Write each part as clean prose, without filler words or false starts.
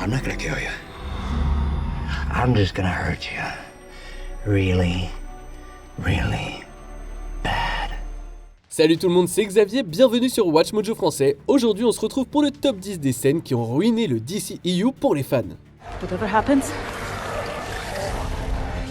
I'm not gonna kill you. I'm just gonna hurt you. Really, really bad. Salut tout le monde, c'est Xavier, bienvenue sur Watch Mojo Français. Aujourd'hui on se retrouve pour le top 10 des scènes qui ont ruiné le DCEU pour les fans. Whatever happens,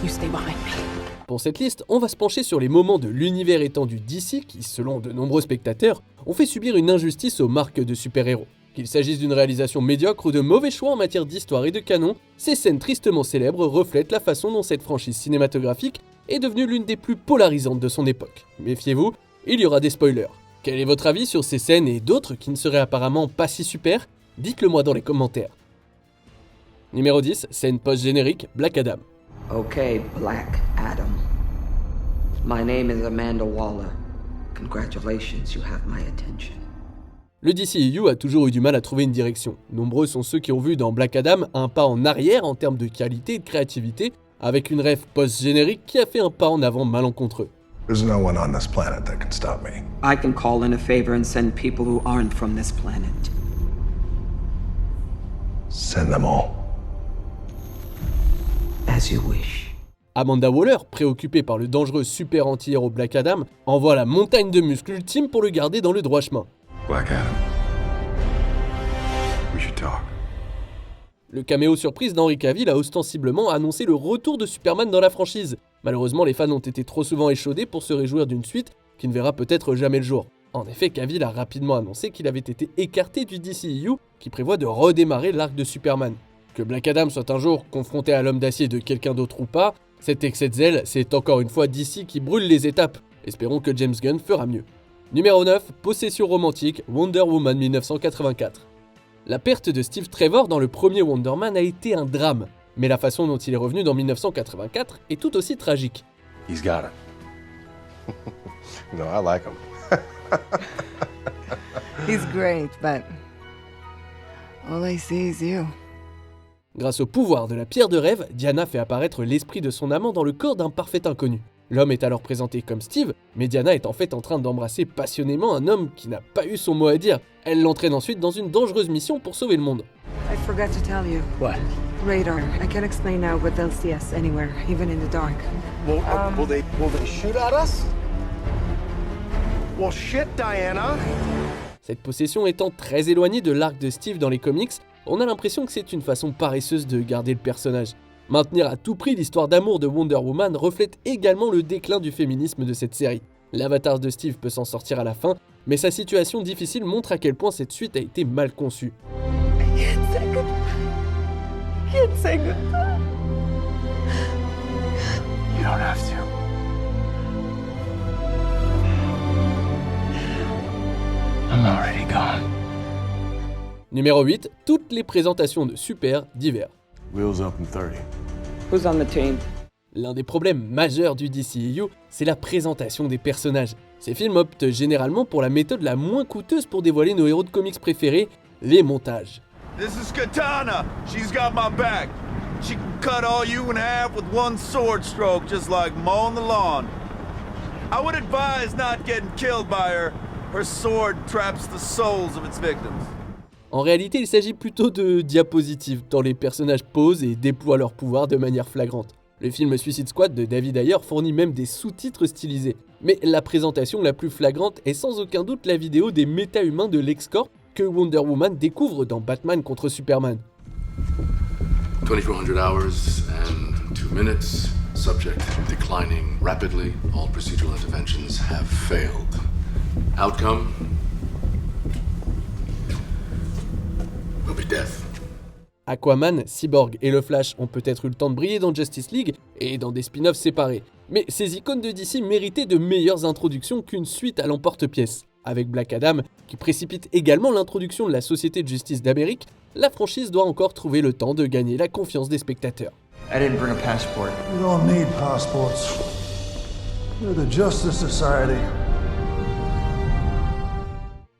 you stay behind me. Pour cette liste, on va se pencher sur les moments de l'univers étendu DC qui, selon de nombreux spectateurs, ont fait subir une injustice aux marques de super-héros. Qu'il s'agisse d'une réalisation médiocre ou de mauvais choix en matière d'histoire et de canon, ces scènes tristement célèbres reflètent la façon dont cette franchise cinématographique est devenue l'une des plus polarisantes de son époque. Méfiez-vous, il y aura des spoilers. Quel est votre avis sur ces scènes et d'autres qui ne seraient apparemment pas si super? Dites-le moi dans les commentaires. Numéro 10, scène post-générique, Black Adam. Okay, Black Adam. My name is Amanda Waller. Congratulations, you have my attention. Le DCEU a toujours eu du mal à trouver une direction. Nombreux sont ceux qui ont vu dans Black Adam un pas en arrière en termes de qualité et de créativité, avec une ref post-générique qui a fait un pas en avant malencontreux. There's no one on this planet that can stop me. I can call in a favor and send people who aren't from this planet. Send them all. As you wish. Amanda Waller, préoccupée par le dangereux super anti-héros Black Adam, envoie la montagne de muscles ultime pour le garder dans le droit chemin. Black Adam. We should talk. Le caméo surprise d'Henry Cavill a ostensiblement annoncé le retour de Superman dans la franchise. Malheureusement, les fans ont été trop souvent échaudés pour se réjouir d'une suite qui ne verra peut-être jamais le jour. En effet, Cavill a rapidement annoncé qu'il avait été écarté du DCEU qui prévoit de redémarrer l'arc de Superman. Que Black Adam soit un jour confronté à l'homme d'acier de quelqu'un d'autre ou pas, cet excès de zèle, c'est encore une fois DC qui brûle les étapes. Espérons que James Gunn fera mieux. Numéro 9, possession romantique, Wonder Woman 1984. La perte de Steve Trevor dans le premier Wonder Man a été un drame, mais la façon dont il est revenu dans 1984 est tout aussi tragique. He's got it. No, I like him. He's great, but all I see is you. Grâce au pouvoir de la pierre de rêve, Diana fait apparaître l'esprit de son amant dans le corps d'un parfait inconnu. L'homme est alors présenté comme Steve, mais Diana est en fait en train d'embrasser passionnément un homme qui n'a pas eu son mot à dire. Elle l'entraîne ensuite dans une dangereuse mission pour sauver le monde. I forgot to tell you. What? Radar. I can explain now, but they'll see us anywhere, even in the dark. Well, will they shoot at us? Well, shit, Diana. Cette possession étant très éloignée de l'arc de Steve dans les comics, on a l'impression que c'est une façon paresseuse de garder le personnage. Maintenir à tout prix l'histoire d'amour de Wonder Woman reflète également le déclin du féminisme de cette série. L'avatar de Steve peut s'en sortir à la fin, mais sa situation difficile montre à quel point cette suite a été mal conçue. Can't say goodbye. You don't have to. I'm already gone. Numéro 8, toutes les présentations de super divers. Wheels up in 30. Who's on the team? L'un des problèmes majeurs du DCEU, c'est la présentation des personnages. Ces films optent généralement pour la méthode la moins coûteuse pour dévoiler nos héros de comics préférés, les montages. This is Katana. She's got my back. She can cut all you in half with one sword stroke, just like mowing the lawn. I would advise not getting killed by her. Her sword traps the souls of its victims. En réalité, il s'agit plutôt de diapositives, tant les personnages posent et déploient leur pouvoir de manière flagrante. Le film Suicide Squad de David Ayer fournit même des sous-titres stylisés. Mais la présentation la plus flagrante est sans aucun doute la vidéo des méta-humains de LexCorp que Wonder Woman découvre dans Batman contre Superman. 2400 hours and 2 minutes. Subject declining rapidly. All procedural interventions have failed. Outcome will be death. Aquaman, Cyborg et le Flash ont peut-être eu le temps de briller dans Justice League et dans des spin-offs séparés. Mais ces icônes de DC méritaient de meilleures introductions qu'une suite à l'emporte-pièce. Avec Black Adam, qui précipite également l'introduction de la Société de Justice d'Amérique, la franchise doit encore trouver le temps de gagner la confiance des spectateurs. I didn't bring a passport. We don't need passports. We're the Justice Society.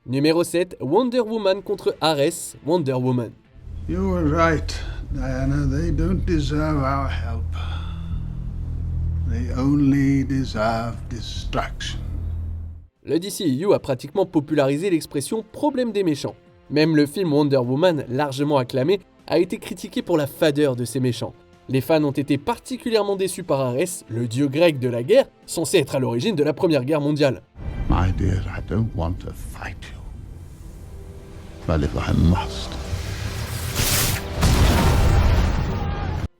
Numéro 7, Wonder Woman contre Ares, Wonder Woman. You were right, Diana. They don't deserve our help. They only deserve distraction. Le DCEU a pratiquement popularisé l'expression « problème des méchants ». Même le film Wonder Woman, largement acclamé, a été critiqué pour la fadeur de ses méchants. Les fans ont été particulièrement déçus par Ares, le dieu grec de la guerre, censé être à l'origine de la Première Guerre mondiale. My dear, I don't want to fight you. But if I must.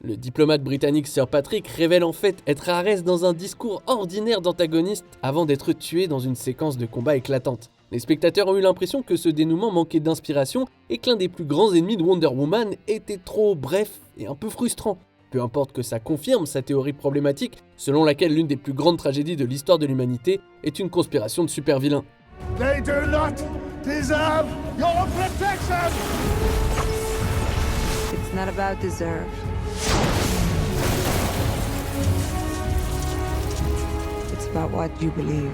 Le diplomate britannique Sir Patrick révèle en fait être Ares dans un discours ordinaire d'antagoniste avant d'être tué dans une séquence de combat éclatante. Les spectateurs ont eu l'impression que ce dénouement manquait d'inspiration et que l'un des plus grands ennemis de Wonder Woman était trop bref et un peu frustrant. Peu importe que ça confirme sa théorie problématique, selon laquelle l'une des plus grandes tragédies de l'histoire de l'humanité est une conspiration de super-vilains. They do not deserve your protection! It's not about deserve. It's about what you believe.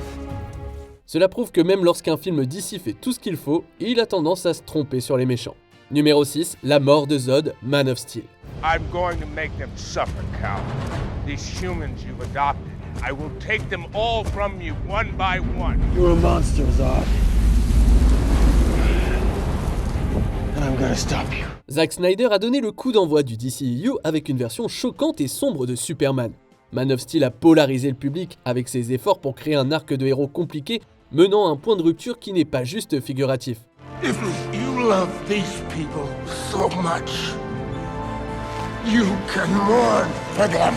Cela prouve que même lorsqu'un film d'ici fait tout ce qu'il faut, il a tendance à se tromper sur les méchants. Numéro 6, la mort de Zod, Man of Steel. I'm going to make them suffer, Cal. These humans you've adopted, I will take them all from you one by one. You're a monster, Zod. And I'm gonna stop you. Zack Snyder a donné le coup d'envoi du DCEU avec une version choquante et sombre de Superman. Man of Steel a polarisé le public avec ses efforts pour créer un arc de héros compliqué, menant à un point de rupture qui n'est pas juste figuratif. If you love these people so much, you can mourn for them.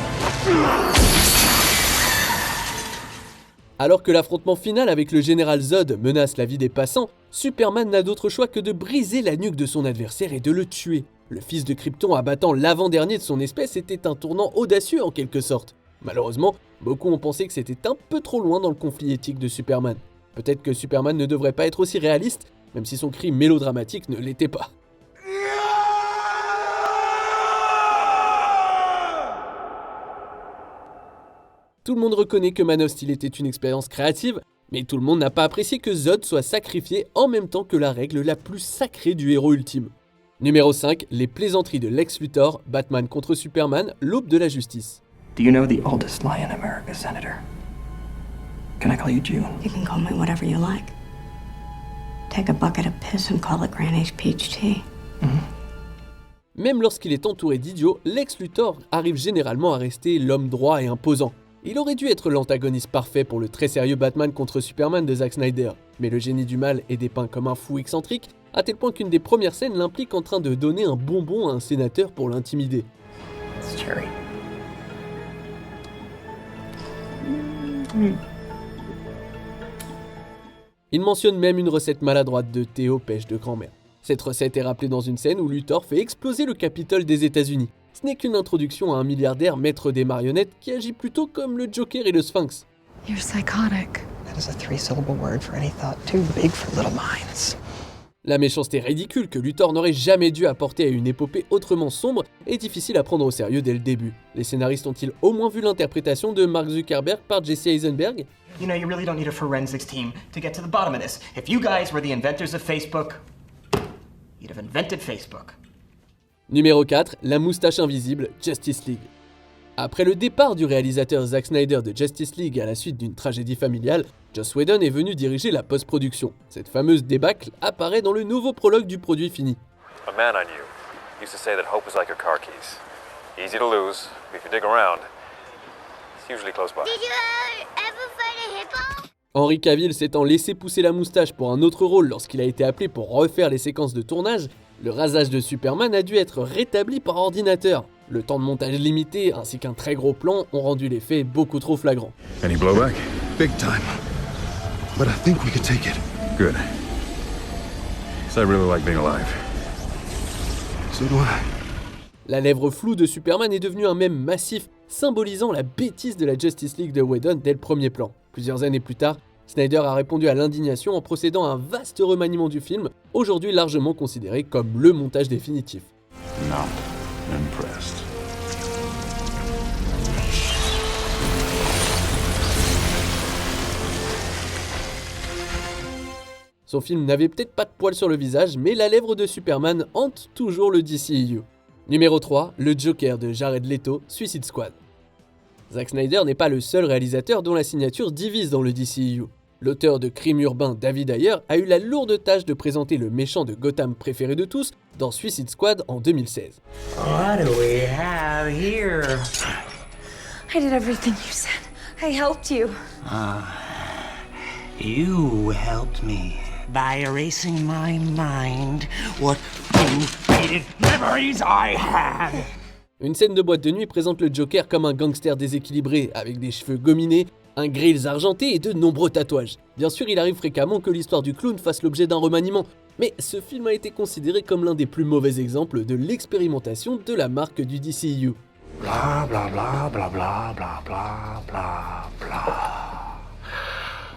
Alors que l'affrontement final avec le général Zod menace la vie des passants, Superman n'a d'autre choix que de briser la nuque de son adversaire et de le tuer. Le fils de Krypton abattant l'avant-dernier de son espèce était un tournant audacieux en quelque sorte. Malheureusement, beaucoup ont pensé que c'était un peu trop loin dans le conflit éthique de Superman. Peut-être que Superman ne devrait pas être aussi réaliste, même si son cri mélodramatique ne l'était pas. Tout le monde reconnaît que Man of Steel était une expérience créative, mais tout le monde n'a pas apprécié que Zod soit sacrifié en même temps que la règle la plus sacrée du héros ultime. Numéro 5, les plaisanteries de Lex Luthor, Batman contre Superman, l'aube de la justice. Do you know the oldest lie in America, Senator? Can I call you June? You can call me whatever you like. Take a bucket of piss and call it Granny's peach tea. Même lorsqu'il est entouré d'idiots, Lex Luthor arrive généralement à rester l'homme droit et imposant. Il aurait dû être l'antagoniste parfait pour le très sérieux Batman contre Superman de Zack Snyder, mais le génie du mal est dépeint comme un fou excentrique, à tel point qu'une des premières scènes l'implique en train de donner un bonbon à un sénateur pour l'intimider. It's cherry. Il mentionne même une recette maladroite de thé aux pêches de grand-mère. Cette recette est rappelée dans une scène où Luthor fait exploser le Capitole des États-Unis. Ce n'est qu'une introduction à un milliardaire maître des marionnettes qui agit plutôt comme le Joker et le Sphinx. You're psychotic. That is a three-syllable word for any thought too big for little minds. La méchanceté ridicule que Luthor n'aurait jamais dû apporter à une épopée autrement sombre est difficile à prendre au sérieux dès le début. Les scénaristes ont-ils au moins vu l'interprétation de Mark Zuckerberg par Jesse Eisenberg? You know, you really don't need a forensics team to get to the bottom of this. If you guys were the inventors of Facebook, you'd have invented Facebook. Numéro 4, la moustache invisible, Justice League. Après le départ du réalisateur Zack Snyder de Justice League à la suite d'une tragédie familiale, Joss Whedon est venu diriger la post-production. Cette fameuse débâcle apparaît dans le nouveau prologue du produit fini. A man I knew used to say that hope is like your car keys. Easy to lose, but if you dig around, it's usually close by. Did you ever fight a hippo? Henry Cavill s'étant laissé pousser la moustache pour un autre rôle lorsqu'il a été appelé pour refaire les séquences de tournage, le rasage de Superman a dû être rétabli par ordinateur. Le temps de montage limité ainsi qu'un très gros plan ont rendu l'effet beaucoup trop flagrant. Any blowback? Big time. But I think we could take it. Good. So I really like being alive. So do I. La lèvre floue de Superman est devenue un mème massif, symbolisant la bêtise de la Justice League de Whedon dès le premier plan. Plusieurs années plus tard, Snyder a répondu à l'indignation en procédant à un vaste remaniement du film, aujourd'hui largement considéré comme le montage définitif. Not impressed. Son film n'avait peut-être pas de poils sur le visage, mais la lèvre de Superman hante toujours le DCEU. Numéro 3, le Joker de Jared Leto, Suicide Squad. Zack Snyder n'est pas le seul réalisateur dont la signature divise dans le DCEU. L'auteur de Crime urbain David Ayer a eu la lourde tâche de présenter le méchant de Gotham préféré de tous dans Suicide Squad en 2016. What do we have here? I did everything you said. I helped you. You helped me by erasing my mind what few memories I had. Une scène de boîte de nuit présente le Joker comme un gangster déséquilibré, avec des cheveux gominés, un grills argenté et de nombreux tatouages. Bien sûr, il arrive fréquemment que l'histoire du clown fasse l'objet d'un remaniement, mais ce film a été considéré comme l'un des plus mauvais exemples de l'expérimentation de la marque du DCEU. Blah, blah, blah, blah, blah, blah, blah, blah, blah.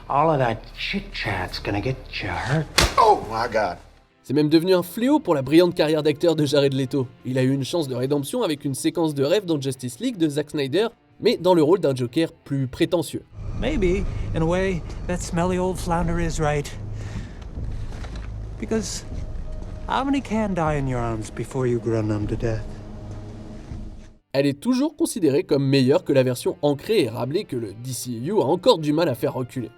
All of that chit-chat's gonna get you hurt. Oh my God. C'est même devenu un fléau pour la brillante carrière d'acteur de Jared Leto. Il a eu une chance de rédemption avec une séquence de rêve dans Justice League de Zack Snyder, mais dans le rôle d'un Joker plus prétentieux. Maybe, in a way, that smelly old flounder is right. Because how many can die in your arms before you grow numb to death? Elle est toujours considérée comme meilleure que la version ancrée et rablée que le DCEU a encore du mal à faire reculer.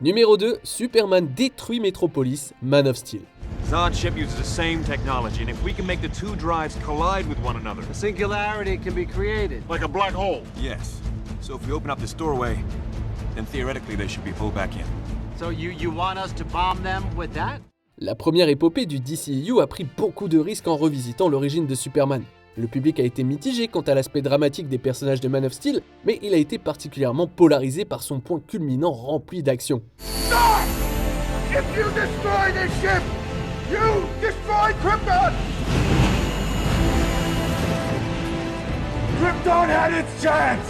Numéro 2, Superman détruit Metropolis, Man of Steel. Zod ship uses the same technology, and if we can make the two drives collide with one another, A singularity can be created. like a black hole. Yes. So if we open up this doorway, then theoretically they should be pulled back in. So you want us to bomb them with that? La première épopée du DCEU a pris beaucoup de risques en revisitant l'origine de Superman. Le public a été mitigé quant à l'aspect dramatique des personnages de Man of Steel, mais il a été particulièrement polarisé par son point culminant rempli d'action. If you destroy this ship, you destroy Krypton! Krypton had its chance!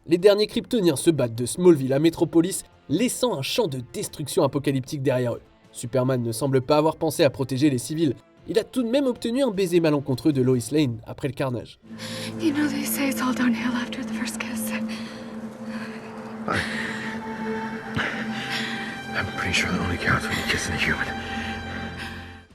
Les derniers Kryptoniens se battent de Smallville à Metropolis, laissant un champ de destruction apocalyptique derrière eux. Superman ne semble pas avoir pensé à protéger les civils. Il a tout de même obtenu un baiser malencontreux de Lois Lane après le carnage. You know they say it's all downhill after the first kiss. I'm pretty sure that only counts when you're kissing a human.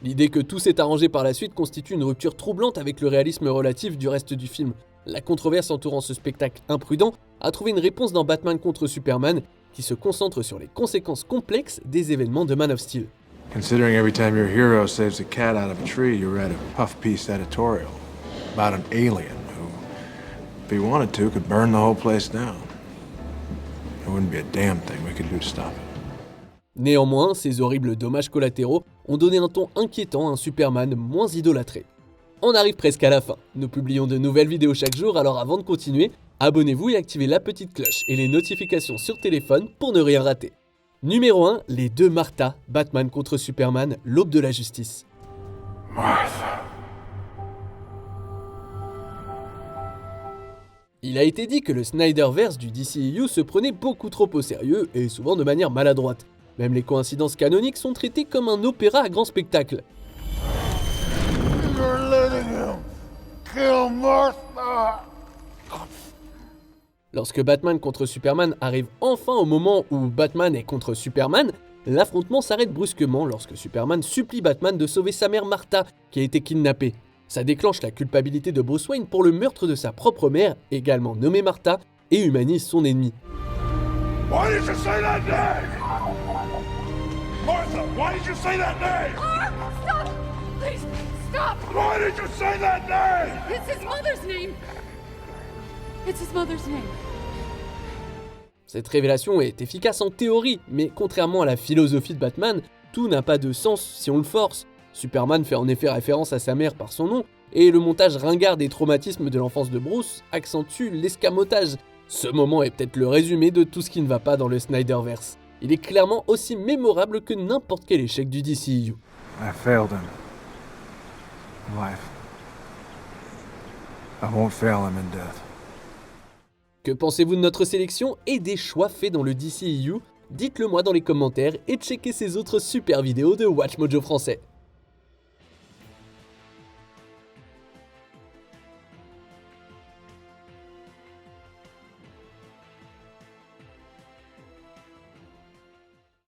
L'idée que tout s'est arrangé par la suite constitue une rupture troublante avec le réalisme relatif du reste du film. La controverse entourant ce spectacle imprudent a trouvé une réponse dans Batman contre Superman, qui se concentre sur les conséquences complexes des événements de Man of Steel. Considering every time your hero saves a cat out of a tree, you read a puff piece editorial about an alien who, if he wanted to, could burn the whole place down. There wouldn't be a damn thing we could do to stop it. Néanmoins, ces horribles dommages collatéraux ont donné un ton inquiétant à un Superman moins idolâtré. On arrive presque à la fin. Nous publions de nouvelles vidéos chaque jour, alors avant de continuer, abonnez-vous et activez la petite cloche et les notifications sur téléphone pour ne rien rater. Numéro 1, les deux Martha, Batman contre Superman, l'aube de la justice. Martha. Il a été dit que le Snyderverse du DCEU se prenait beaucoup trop au sérieux et souvent de manière maladroite. Même les coïncidences canoniques sont traitées comme un opéra à grand spectacle. You're letting him kill Martha. Lorsque Batman contre Superman arrive enfin au moment où Batman est contre Superman, l'affrontement s'arrête brusquement lorsque Superman supplie Batman de sauver sa mère Martha, qui a été kidnappée. Ça déclenche la culpabilité de Bruce Wayne pour le meurtre de sa propre mère, également nommée Martha, et humanise son ennemi. Why did you say that name? Martha, why did you say that name? Stop! Please, stop! Why did you say that name? It's his mother's name! It's his mother's name. Cette révélation est efficace en théorie, mais contrairement à la philosophie de Batman, tout n'a pas de sens si on le force. Superman fait en effet référence à sa mère par son nom, et le montage ringard des traumatismes de l'enfance de Bruce accentue l'escamotage. Ce moment est peut-être le résumé de tout ce qui ne va pas dans le Snyderverse. Il est clairement aussi mémorable que n'importe quel échec du DCEU. I failed him. Life. I won't fail him in death. Que pensez-vous de notre sélection et des choix faits dans le DCEU? Dites-le moi dans les commentaires et checkez ces autres super vidéos de WatchMojo français.